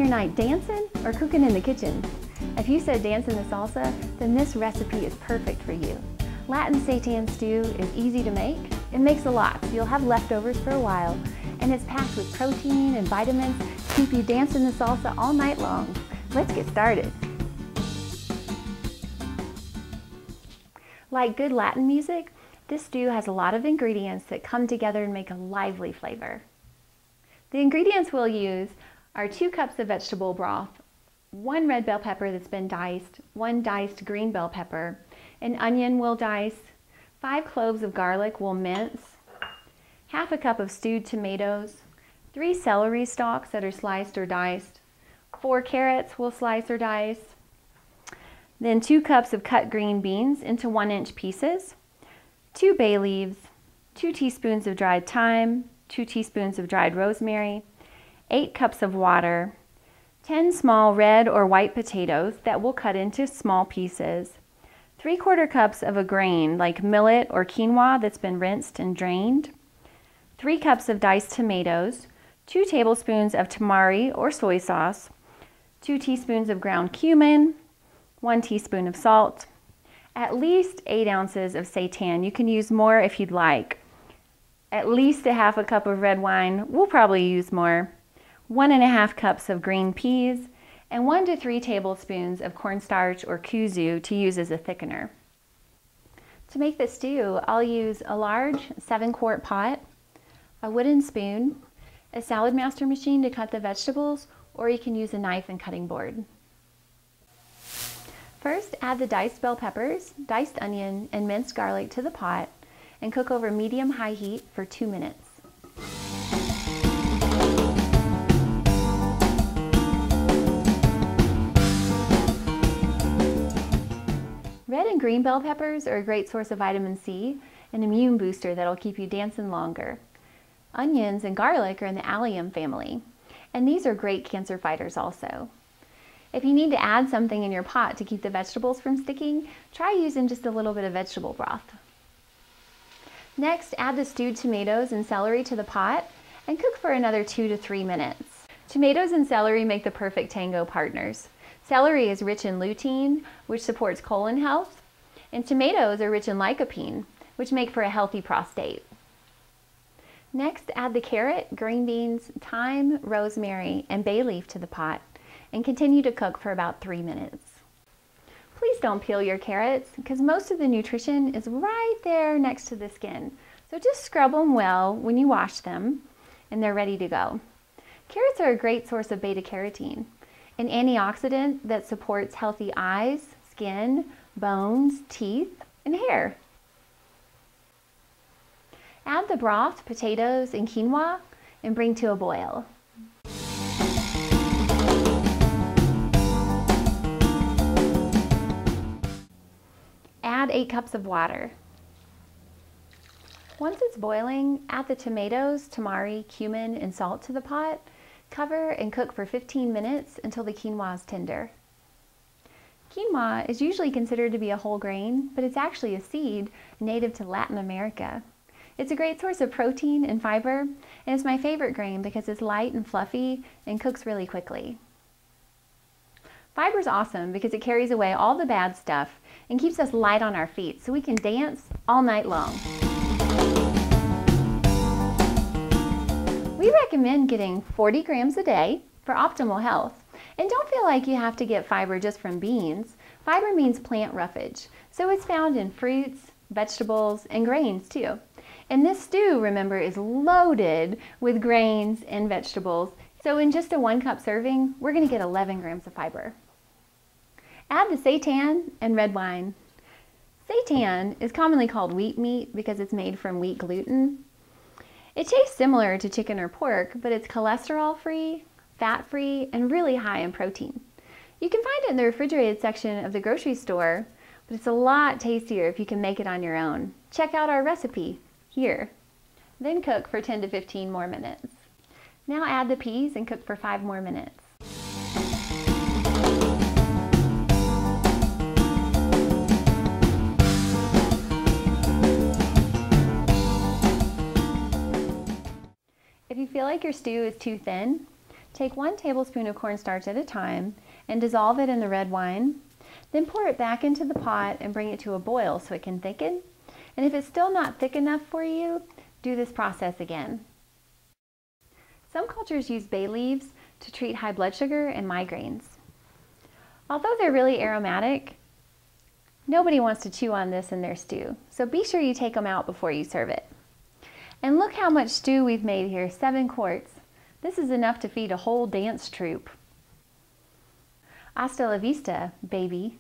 night dancing or cooking in the kitchen? If you said dancing the salsa, then this recipe is perfect for you. Latin seitan stew is easy to make. It makes a lot, so you'll have leftovers for a while, and it's packed with protein and vitamins to keep you dancing the salsa all night long. Let's get started. Like good Latin music, this stew has a lot of ingredients that come together and make a lively flavor. The ingredients we'll use are 2 cups of vegetable broth, 1 red bell pepper that's been diced, 1 diced green bell pepper, an onion we'll dice, 5 cloves of garlic we'll mince, half a cup of stewed tomatoes, 3 celery stalks that are sliced or diced, 4 carrots we'll slice or dice, then 2 cups of cut green beans into 1-inch pieces, 2 bay leaves, 2 teaspoons of dried thyme, 2 teaspoons of dried rosemary, 8 cups of water, 10 small red or white potatoes that we'll cut into small pieces, 3/4 cups of a grain like millet or quinoa that's been rinsed and drained, 3 cups of diced tomatoes, 2 tablespoons of tamari or soy sauce, 2 teaspoons of ground cumin, 1 teaspoon of salt, at least 8 ounces of seitan. You can use more if you'd like. At least a half a cup of red wine. We'll probably use more. 1½ cups of green peas, and 1 to 3 tablespoons of cornstarch or kuzu to use as a thickener. To make the stew, I'll use a large 7-quart pot, a wooden spoon, a salad master machine to cut the vegetables, or you can use a knife and cutting board. First, add the diced bell peppers, diced onion, and minced garlic to the pot and cook over medium-high heat for 2 minutes. Red and green bell peppers are a great source of vitamin C, an immune booster that'll keep you dancing longer. Onions and garlic are in the allium family, and these are great cancer fighters also. If you need to add something in your pot to keep the vegetables from sticking, try using just a little bit of vegetable broth. Next, add the stewed tomatoes and celery to the pot and cook for another 2 to 3 minutes. Tomatoes and celery make the perfect tango partners. Celery is rich in lutein, which supports colon health, and tomatoes are rich in lycopene, which make for a healthy prostate. Next, add the carrot, green beans, thyme, rosemary, and bay leaf to the pot and continue to cook for about 3 minutes. Please don't peel your carrots because most of the nutrition is right there next to the skin. So just scrub them well when you wash them and they're ready to go. Carrots are a great source of beta-carotene, an antioxidant that supports healthy eyes, skin, bones, teeth, and hair. Add the broth, potatoes, and quinoa and bring to a boil. Add 8 cups of water. Once it's boiling, add the tomatoes, tamari, cumin, and salt to the pot. Cover and cook for 15 minutes until the quinoa is tender. Quinoa is usually considered to be a whole grain, but it's actually a seed native to Latin America. It's a great source of protein and fiber, and it's my favorite grain because it's light and fluffy and cooks really quickly. Fiber's awesome because it carries away all the bad stuff and keeps us light on our feet so we can dance all night long. We recommend getting 40 grams a day for optimal health. And don't feel like you have to get fiber just from beans. Fiber means plant roughage, so it's found in fruits, vegetables, and grains too. And this stew, remember, is loaded with grains and vegetables. So in just a 1 cup serving, we're going to get 11 grams of fiber. Add the seitan and red wine. Seitan is commonly called wheat meat because it's made from wheat gluten. It tastes similar to chicken or pork, but it's cholesterol-free, fat-free, and really high in protein. You can find it in the refrigerated section of the grocery store, but it's a lot tastier if you can make it on your own. Check out our recipe here. Then cook for 10 to 15 more minutes. Now add the peas and cook for 5 more minutes. If you feel like your stew is too thin, Take 1 tablespoon of cornstarch at a time and dissolve it in the red wine. Then pour it back into the pot and bring it to a boil so it can thicken. And if it's still not thick enough for you, do this process again. Some cultures use bay leaves to treat high blood sugar and migraines. Although they're really aromatic, nobody wants to chew on this in their stew, so be sure you take them out before you serve it. And look how much stew we've made here, 7 quarts. This is enough to feed a whole dance troupe. Hasta la vista, baby.